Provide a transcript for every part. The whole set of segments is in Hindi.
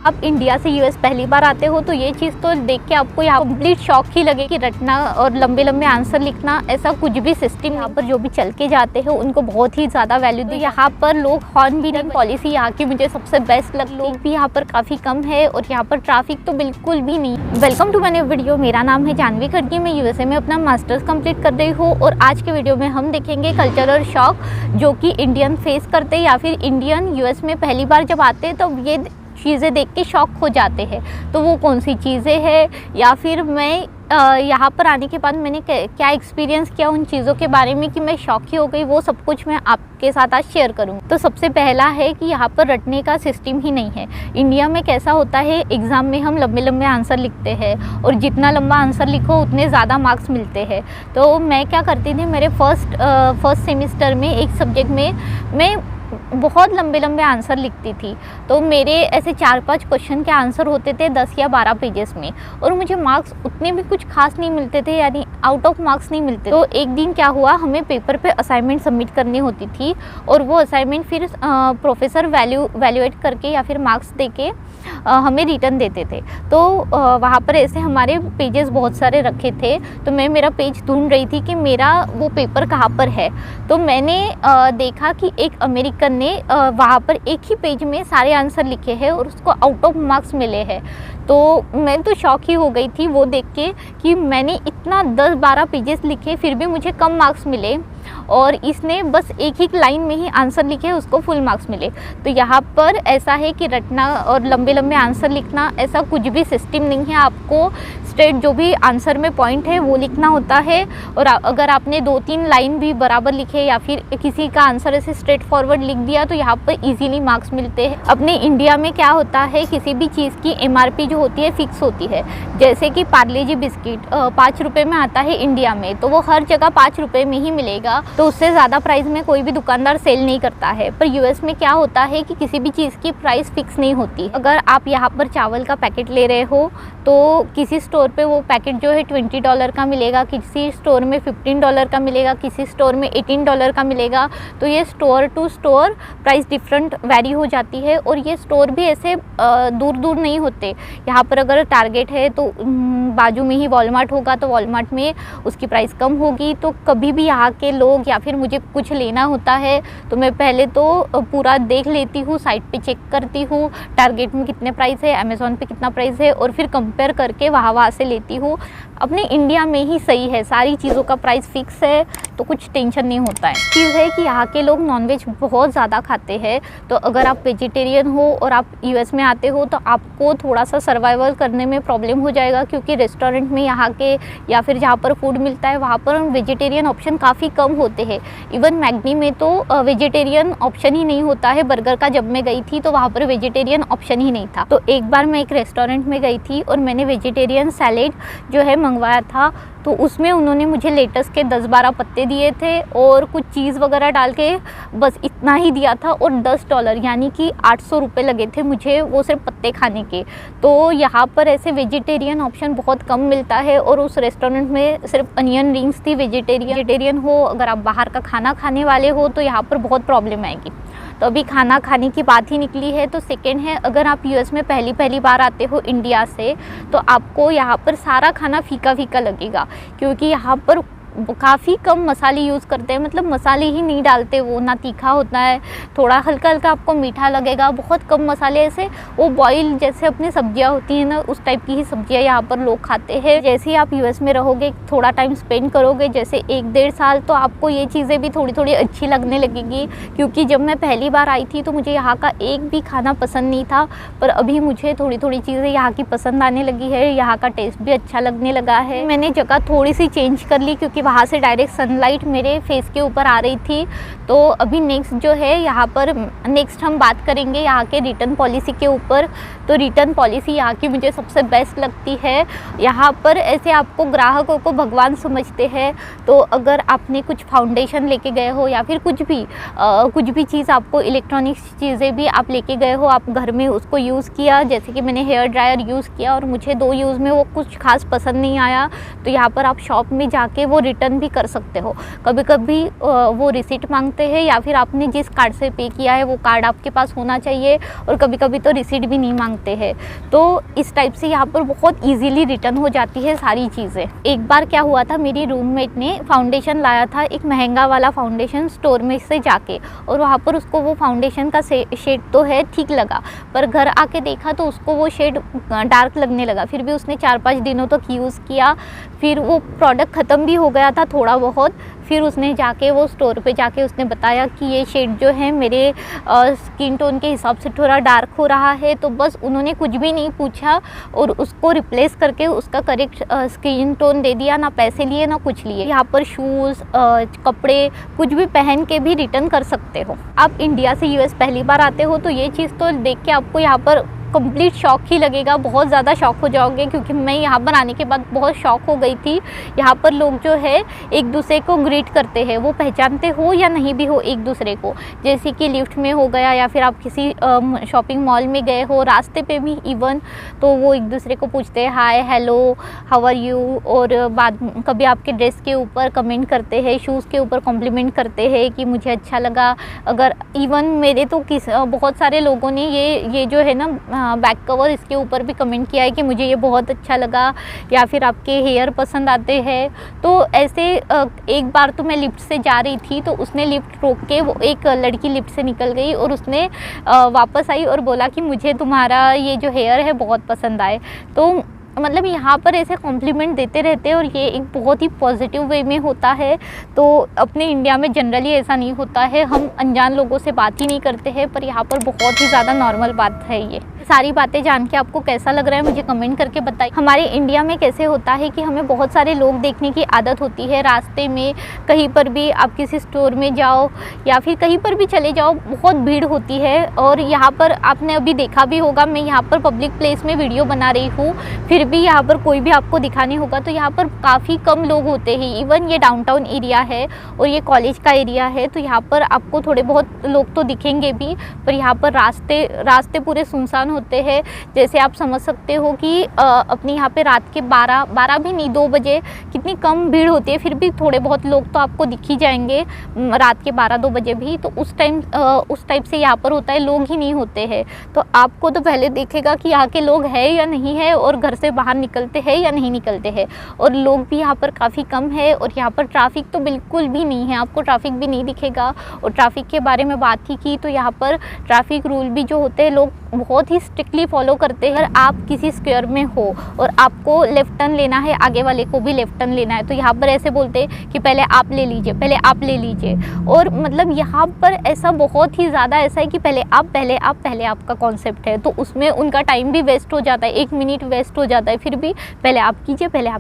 आप इंडिया से यूएस पहली बार आते हो तो ये चीज़ तो देख के आपको यहाँ कंप्लीट शॉक ही लगे कि रटना और लंबे लंबे आंसर लिखना ऐसा कुछ भी सिस्टम यहाँ पर जो भी चल के जाते हैं उनको बहुत ही ज़्यादा वैल्यू दी। यहाँ पर लोग हॉर्न भी नहीं, पॉलिसी यहाँ की मुझे सबसे बेस्ट लगी। लोग भी यहाँ पर काफ़ी कम है और यहाँ पर ट्रैफिक तो बिल्कुल भी नहीं। Welcome to my new video. मेरा नाम है जानवी खड़गे। मैं यूएसए में अपना मास्टर्स कंप्लीट कर रही हूँ और आज के वीडियो में हम देखेंगे कल्चरल शॉक जो कि इंडियन फेस करते हैं या फिर इंडियन यूएस में पहली बार जब आते हैं तब ये चीज़ें देख के शॉक हो जाते हैं। तो वो कौन सी चीज़ें हैं या फिर मैं यहाँ पर आने के बाद मैंने क्या एक्सपीरियंस किया उन चीज़ों के बारे में कि मैं शॉक ही हो गई, वो सब कुछ मैं आपके साथ आज शेयर करूँ। तो सबसे पहला है कि यहाँ पर रटने का सिस्टम ही नहीं है। इंडिया में कैसा होता है, एग्ज़ाम में हम लंबे लंबे आंसर लिखते हैं और जितना लंबा आंसर लिखो उतने ज़्यादा मार्क्स मिलते हैं। तो मैं क्या करती थी, मेरे फर्स्ट सेमिस्टर में एक सब्जेक्ट में मैं बहुत लंबे लंबे आंसर लिखती थी। तो मेरे ऐसे 4-5 क्वेश्चन के आंसर होते थे 10 या 12 पेजेस में और मुझे मार्क्स उतने भी कुछ खास नहीं मिलते थे, यानी आउट ऑफ मार्क्स नहीं मिलते। तो एक दिन क्या हुआ, हमें पेपर पे असाइनमेंट सबमिट करनी होती थी और वो असाइनमेंट फिर प्रोफेसर वैल्यूएट करके या फिर मार्क्स देके हमें रिटर्न देते थे। तो वहाँ पर ऐसे हमारे पेजेस बहुत सारे रखे थे। तो मैं मेरा पेज ढूंढ रही थी कि मेरा वो पेपर कहाँ पर है। तो मैंने देखा कि एक अमेरिकन ने वहाँ पर एक ही पेज में सारे आंसर लिखे हैं और उसको आउट ऑफ मार्क्स मिले हैं। तो मैं तो शॉक ही हो गई थी वो देख के कि मैंने इतना 10-12 पेजेस लिखे फिर भी मुझे कम मार्क्स मिले और इसने बस एक ही लाइन में ही आंसर लिखे उसको फुल मार्क्स मिले। तो यहाँ पर ऐसा है कि रटना और लंबे लंबे आंसर लिखना ऐसा कुछ भी सिस्टम नहीं है। आपको स्ट्रेट जो भी आंसर में पॉइंट है वो लिखना होता है और अगर आपने 2-3 लाइन भी बराबर लिखे या फिर किसी का आंसर ऐसे स्ट्रेट फॉरवर्ड लिख दिया तो यहाँ पर इजीली मार्क्स मिलते हैं। अपने इंडिया में क्या होता है, किसी भी चीज़ की MRP जो होती है फिक्स होती है। जैसे कि पार्ले जी बिस्किट 5 रुपये में आता है इंडिया में, तो वो हर जगह 5 रुपये में ही मिलेगा। तो उससे ज़्यादा प्राइस में कोई भी दुकानदार सेल नहीं करता है। पर यूएस में क्या होता है कि किसी भी चीज़ की प्राइस फिक्स नहीं होती। अगर आप यहाँ पर चावल का पैकेट ले रहे हो तो किसी स्टोर पे वो पैकेट जो है $20 का मिलेगा, किसी स्टोर में $15 का मिलेगा, किसी स्टोर में $18 का मिलेगा। तो ये store to store price different vary हो जाती है और ये स्टोर भी ऐसे दूर दूर नहीं होते। यहाँ पर अगर टारगेट है तो बाजू में ही वॉलमार्ट होगा तो वॉलमार्ट में उसकी प्राइस कम होगी। तो कभी भी यहाँ के लोग या फिर मुझे कुछ लेना होता है तो मैं पहले तो पूरा देख लेती हूँ, साइट पे चेक करती हूँ टारगेट में कितने प्राइस है, अमेज़ॉन पे कितना प्राइस है और फिर कंपेयर करके वहाँ से लेती हूँ। अपने इंडिया में ही सही है, सारी चीज़ों का प्राइस फिक्स है तो कुछ टेंशन नहीं होता है। चीज़ है कि यहाँ के लोग नॉनवेज बहुत ज़्यादा खाते हैं। तो अगर आप वेजिटेरियन हो और आप यूएस में आते हो तो आपको थोड़ा सा सर्वाइवल करने में प्रॉब्लम हो जाएगा, क्योंकि रेस्टोरेंट में यहाँ के या फिर जहाँ पर फूड मिलता है वहाँ पर वेजिटेरियन ऑप्शन काफ़ी कम होते हैं। इवन मैगनी में तो वेजिटेरियन ऑप्शन ही नहीं होता है। बर्गर का जब मैं गई थी तो वहाँ पर वेजिटेरियन ऑप्शन ही नहीं था। तो एक बार मैं एक रेस्टोरेंट में गई थी और मैंने वेजिटेरियन सैलेड जो है मंगवाया था। तो उसमें उन्होंने मुझे लेटस के 10-12 पत्ते दिए थे और कुछ चीज़ वगैरह डाल के बस इतना ही दिया था और $10 यानी कि 800 रुपये लगे थे मुझे वो सिर्फ पत्ते खाने के। तो यहाँ पर ऐसे वेजिटेरियन ऑप्शन बहुत कम मिलता है और उस रेस्टोरेंट में सिर्फ अनियन रिंग्स थी। वेजिटेरियन हो, अगर आप बाहर का खाना खाने वाले हो तो यहाँ पर बहुत प्रॉब्लम आएगी। तो अभी खाना खाने की बात ही निकली है तो सेकेंड है, अगर आप यूएस में पहली बार आते हो इंडिया से तो आपको यहाँ पर सारा खाना फीका फीका लगेगा, क्योंकि यहाँ पर काफ़ी कम मसाले यूज़ करते हैं। मतलब मसाले ही नहीं डालते, वो ना तीखा होता है, थोड़ा हल्का हल्का आपको मीठा लगेगा, बहुत कम मसाले। ऐसे वो बॉयल जैसे अपनी सब्जियां होती हैं ना उस टाइप की ही सब्जियां यहाँ पर लोग खाते हैं। जैसे ही आप यूएस में रहोगे, थोड़ा टाइम स्पेंड करोगे जैसे 1-1.5 साल, तो आपको ये चीज़ें भी थोड़ी थोड़ी अच्छी लगने लगेगी। क्योंकि जब मैं पहली बार आई थी तो मुझे यहाँ का एक भी खाना पसंद नहीं था, पर अभी मुझे थोड़ी थोड़ी चीज़ें यहाँ की पसंद आने लगी है। यहाँ का टेस्ट भी अच्छा लगने लगा है। मैंने जगह थोड़ी सी चेंज कर ली क्योंकि वहाँ से डायरेक्ट सनलाइट मेरे फेस के ऊपर आ रही थी। तो अभी नेक्स्ट जो है यहाँ पर नेक्स्ट हम बात करेंगे यहाँ के रिटर्न पॉलिसी के ऊपर। तो रिटर्न पॉलिसी यहाँ की मुझे सबसे बेस्ट लगती है। यहाँ पर ऐसे आपको ग्राहकों को भगवान समझते हैं। तो अगर आपने कुछ फाउंडेशन लेके गए हो या फिर कुछ भी चीज़, आपको इलेक्ट्रॉनिक्स चीज़ें भी आप लेके गए हो, आप घर में उसको यूज़ किया, जैसे कि मैंने हेयर ड्रायर यूज़ किया और मुझे 2 यूज़ में वो कुछ खास पसंद नहीं आया, तो यहाँ पर आप शॉप में जाके वो रिटर्न भी कर सकते हो। कभी कभी वो रिसीट मांगते हैं या फिर आपने जिस कार्ड से पे किया है वो कार्ड आपके पास होना चाहिए, और कभी कभी तो रिसीट भी नहीं मांगते हैं। तो इस टाइप से यहाँ पर बहुत ईजीली रिटर्न हो जाती है सारी चीज़ें। एक बार क्या हुआ था, मेरी रूममेट ने फाउंडेशन लाया था, एक महंगा वाला फाउंडेशन स्टोर में से जाके, और वहाँ पर उसको वो फाउंडेशन का शेड तो है ठीक लगा, पर घर आके देखा तो उसको वो शेड डार्क लगने लगा। फिर भी उसने 4-5 दिनों तक यूज़ किया, फिर वो प्रोडक्ट ख़त्म भी हो गया था थोड़ा बहुत। फिर उसने जाके वो स्टोर पे जाके उसने बताया कि ये शेड जो है मेरे स्किन टोन के हिसाब से थोड़ा डार्क हो रहा है। तो बस उन्होंने कुछ भी नहीं पूछा और उसको रिप्लेस करके उसका करेक्ट स्किन टोन दे दिया, ना पैसे लिए ना कुछ लिए। यहाँ पर शूज़, कपड़े कुछ भी पहन के भी रिटर्न कर सकते हो। आप इंडिया से यूएस पहली बार आते हो तो ये चीज़ तो देख के आपको यहाँ पर कंप्लीट शॉक ही लगेगा, बहुत ज़्यादा शॉक हो जाओगे, क्योंकि मैं यहाँ पर आने के बाद बहुत शॉक हो गई थी। यहाँ पर लोग जो है एक दूसरे को ग्रीट करते हैं, वो पहचानते हो या नहीं भी हो एक दूसरे को, जैसे कि लिफ्ट में हो गया या फिर आप किसी शॉपिंग मॉल में गए हो, रास्ते पे भी इवन, तो वो एक दूसरे को पूछते हैं hi hello how are you, और बाद कभी आपके ड्रेस के ऊपर कमेंट करते हैं, शूज़ के ऊपर कॉम्प्लीमेंट करते हैं कि मुझे अच्छा लगा। अगर इवन मेरे तो बहुत सारे लोगों ने ये जो है ना बैक कवर, इसके ऊपर भी कमेंट किया है कि मुझे ये बहुत अच्छा लगा, या फिर आपके हेयर पसंद आते हैं। तो ऐसे एक बार तो मैं लिफ्ट से जा रही थी तो उसने लिफ्ट रोक के, वो एक लड़की लिफ्ट से निकल गई और उसने वापस आई और बोला कि मुझे तुम्हारा ये जो हेयर है बहुत पसंद आए। तो मतलब यहाँ पर ऐसे कॉम्प्लीमेंट देते रहते हैं और ये एक बहुत ही पॉजिटिव वे में होता है। तो अपने इंडिया में जनरली ऐसा नहीं होता है, हम अनजान लोगों से बात ही नहीं करते हैं, पर यहाँ पर बहुत ही ज़्यादा नॉर्मल बात है। ये सारी बातें जान के आपको कैसा लग रहा है मुझे कमेंट करके बताइए। हमारे इंडिया में कैसे होता है कि हमें बहुत सारे लोग देखने की आदत होती है, रास्ते में कहीं पर भी आप किसी स्टोर में जाओ या फिर कहीं पर भी चले जाओ, बहुत भीड़ होती है। और यहाँ पर आपने अभी देखा भी होगा, मैं यहाँ पर पब्लिक प्लेस में वीडियो बना रही हूँ, फिर भी यहाँ पर कोई भी आपको दिखाने होगा तो यहाँ पर काफ़ी कम लोग होते हैं। इवन ये डाउनटाउन एरिया है और ये कॉलेज का एरिया है, तो यहाँ पर आपको थोड़े बहुत लोग तो दिखेंगे भी, पर यहाँ पर रास्ते पूरे सुनसान होते हैं। जैसे आप समझ सकते हो कि अपने यहाँ पे रात के 12 भी नहीं 2 बजे कितनी कम भीड़ होती है, फिर भी थोड़े बहुत लोग तो आपको दिख ही जाएंगे रात के 12-2 बजे भी। तो उस टाइप से यहाँ पर होता है, लोग ही नहीं होते हैं। तो आपको तो पहले देखेगा कि यहाँ के लोग हैं या नहीं है, और घर से बाहर निकलते हैं या नहीं निकलते हैं। और लोग भी यहाँ पर काफ़ी कम है, और यहाँ पर ट्रैफिक तो बिल्कुल भी नहीं है, आपको ट्रैफिक भी नहीं दिखेगा। और ट्रैफिक के बारे में बात ही की तो यहाँ पर ट्रैफिक रूल भी जो होते हैं लोग बहुत ही स्ट्रिक्टली फॉलो करते हैं। अगर आप किसी स्क्वायर में हो और आपको लेफ्ट टर्न लेना है, आगे वाले को भी लेफ्ट टर्न लेना है, तो यहाँ पर ऐसे बोलते हैं कि पहले आप ले लीजिए, पहले आप ले लीजिए। और मतलब यहाँ पर ऐसा बहुत ही ज़्यादा ऐसा है कि पहले आप का कॉन्सेप्ट है, तो उसमें उनका टाइम भी वेस्ट हो जाता है, 1 मिनट वेस्ट हो जाता है, फिर भी पहले आप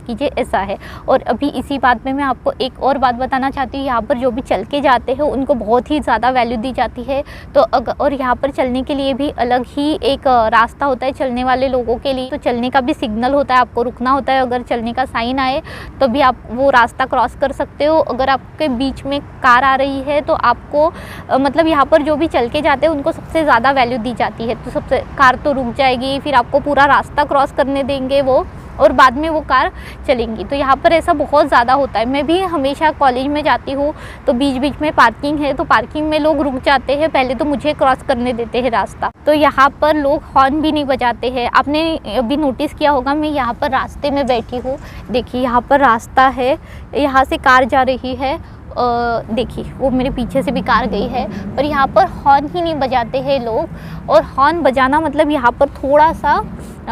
कीजिए ऐसा है। और अभी इसी बात में मैं आपको एक और बात बताना चाहती हूँ, यहाँ पर जो भी चल के जाते हैं उनको बहुत ही ज़्यादा वैल्यू दी जाती है। तो और यहाँ पर चलने के लिए भी अलग ही एक रास्ता होता है चलने वाले लोगों के लिए, तो चलने का भी सिग्नल होता है, आपको रुकना होता है। अगर चलने का साइन आए तो भी आप वो रास्ता क्रॉस कर सकते हो। अगर आपके बीच में कार आ रही है तो आपको मतलब यहाँ पर जो भी चल के जाते हैं उनको सबसे ज़्यादा वैल्यू दी जाती है। तो सबसे कार तो रुक जाएगी, फिर आपको पूरा रास्ता क्रॉस करने देंगे वो, और बाद में वो कार चलेंगी। तो यहाँ पर ऐसा बहुत ज़्यादा होता है। मैं भी हमेशा कॉलेज में जाती हूँ तो बीच बीच में पार्किंग है, तो पार्किंग में लोग रुक जाते हैं, पहले तो मुझे क्रॉस करने देते हैं रास्ता। तो यहाँ पर लोग हॉर्न भी नहीं बजाते हैं। आपने अभी नोटिस किया होगा, मैं यहाँ पर रास्ते में बैठी हूँ, देखिए यहाँ पर रास्ता है, यहाँ से कार जा रही है, देखिए वो मेरे पीछे से भी कार गई है, पर यहाँ पर हॉर्न ही नहीं बजाते हैं लोग। और हॉर्न बजाना मतलब यहाँ पर थोड़ा सा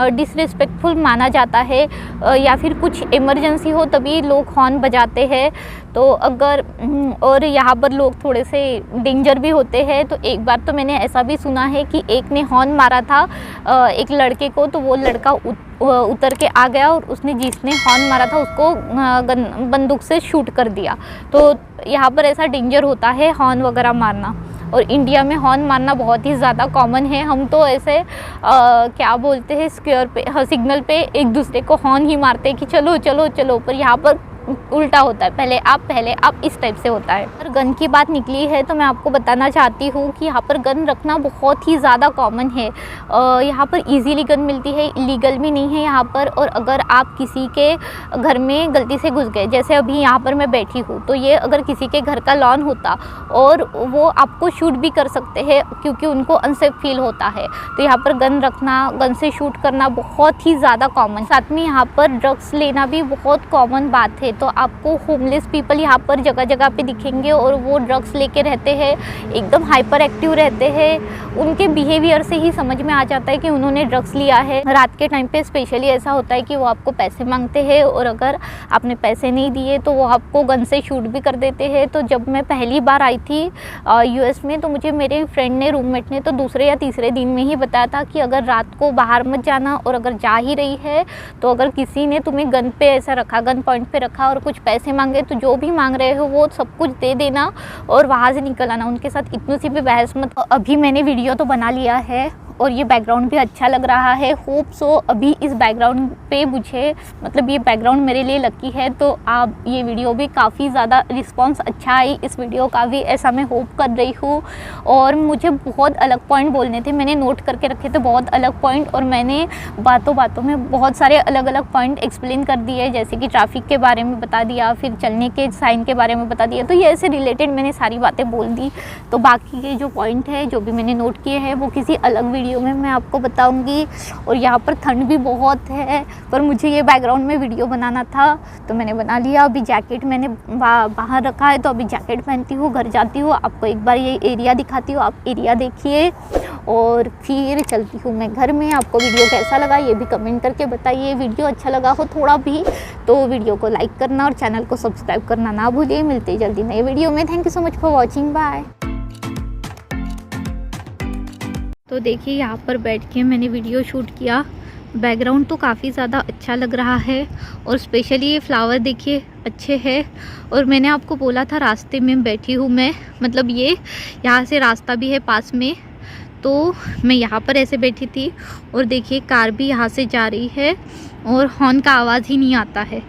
डिसरिस्पेक्टफुल माना जाता है, या फिर कुछ इमरजेंसी हो तभी लोग हॉर्न बजाते हैं। तो अगर और यहाँ पर लोग थोड़े से डेंजर भी होते हैं। तो एक बार तो मैंने ऐसा भी सुना है कि एक ने हॉर्न मारा था एक लड़के को, तो वो लड़का उतर के आ गया और उसने जिसने हॉर्न मारा था उसको बंदूक से शूट कर दिया। तो यहाँ पर ऐसा डेंजर होता है हॉर्न वगैरह मारना। और इंडिया में हॉर्न मारना बहुत ही ज़्यादा कॉमन है। हम तो ऐसे क्या बोलते हैं, स्क्वायर पे सिग्नल पे एक दूसरे को हॉर्न ही मारते हैं कि चलो चलो चलो, पर यहाँ पर उल्टा होता है, पहले आप इस टाइप से होता है। और गन की बात निकली है तो मैं आपको बताना चाहती हूँ कि यहाँ पर गन रखना बहुत ही ज़्यादा कॉमन है। यहाँ पर इजीली गन मिलती है, इलीगल भी नहीं है यहाँ पर। और अगर आप किसी के घर में गलती से घुस गए, जैसे अभी यहाँ पर मैं बैठी हूँ, तो ये अगर किसी के घर का लॉन होता और वो आपको शूट भी कर सकते हैं क्योंकि उनको अनसेफ फील होता है। तो यहाँ पर गन रखना, गन से शूट करना बहुत ही ज़्यादा कॉमन। साथ में यहाँ पर ड्रग्स लेना भी बहुत कॉमन बात है। तो आपको होमलेस पीपल यहाँ पर जगह जगह पे दिखेंगे और वो ड्रग्स लेके रहते हैं, एकदम हाइपर एक्टिव रहते हैं। उनके बिहेवियर से ही समझ में आ जाता है कि उन्होंने ड्रग्स लिया है। रात के टाइम पे स्पेशली ऐसा होता है कि वो आपको पैसे मांगते हैं और अगर आपने पैसे नहीं दिए तो वो आपको गन से शूट भी कर देते हैं। तो जब मैं पहली बार आई थी यूएस में, तो मुझे मेरे फ्रेंड ने, रूममेट ने तो दूसरे या तीसरे दिन में ही बताया था कि अगर रात को बाहर मत जाना, और अगर जा ही रही है तो अगर किसी ने तुम्हें गन पे ऐसा रखा, गन पॉइंट पे रखा और कुछ पैसे मांगे, तो जो भी मांग रहे हो वो सब कुछ दे देना और वहाँ से निकल आना। उनके साथ इतनी सी भी बहस मत। अभी मैंने वीडियो तो बना लिया है और ये बैकग्राउंड भी अच्छा लग रहा है, होप सो। अभी इस बैकग्राउंड पे मुझे, मतलब ये बैकग्राउंड मेरे लिए लकी है, तो आप ये वीडियो भी काफ़ी ज़्यादा रिस्पांस अच्छा आई इस वीडियो का भी, ऐसा मैं होप कर रही हूँ। और मुझे बहुत अलग पॉइंट बोलने थे, मैंने नोट करके रखे थे बहुत अलग पॉइंट, और मैंने बातों बातों में बहुत सारे अलग अलग पॉइंट एक्सप्लेन कर दिए, जैसे कि ट्रैफिक के बारे में बता दिया, फिर चलने के साइन के बारे में बता दिया। तो ये ऐसे रिलेटेड मैंने सारी बातें बोल दी। तो बाकी के जो पॉइंट है, जो भी मैंने नोट किए हैं, वो किसी अलग वीडियो में मैं आपको बताऊंगी। और यहाँ पर ठंड भी बहुत है, पर मुझे ये बैकग्राउंड में वीडियो बनाना था तो मैंने बना लिया। अभी जैकेट मैंने बाहर रखा है, तो अभी जैकेट पहनती हूँ, घर जाती हूँ, आपको एक बार ये एरिया दिखाती हूँ, आप एरिया देखिए और फिर चलती हूँ मैं घर में। आपको वीडियो कैसा लगा ये भी कमेंट करके बताइए। वीडियो अच्छा लगा हो थोड़ा भी तो वीडियो को लाइक करना और चैनल को सब्सक्राइब करना ना भूलिए। मिलते जल्दी नए वीडियो में। Thank you so much for watching, bye. तो देखिए यहाँ पर बैठ के मैंने वीडियो शूट किया। बैकग्राउंड तो काफ़ी ज़्यादा अच्छा लग रहा है और स्पेशली ये फ्लावर देखिए अच्छे हैं। और मैंने आपको बोला था रास्ते में बैठी हूँ मैं, मतलब ये यहाँ से रास्ता भी है पास में, तो मैं यहाँ पर ऐसे बैठी थी और देखिए कार भी यहाँ से जा रही है और हॉर्न का आवाज़ ही नहीं आता है।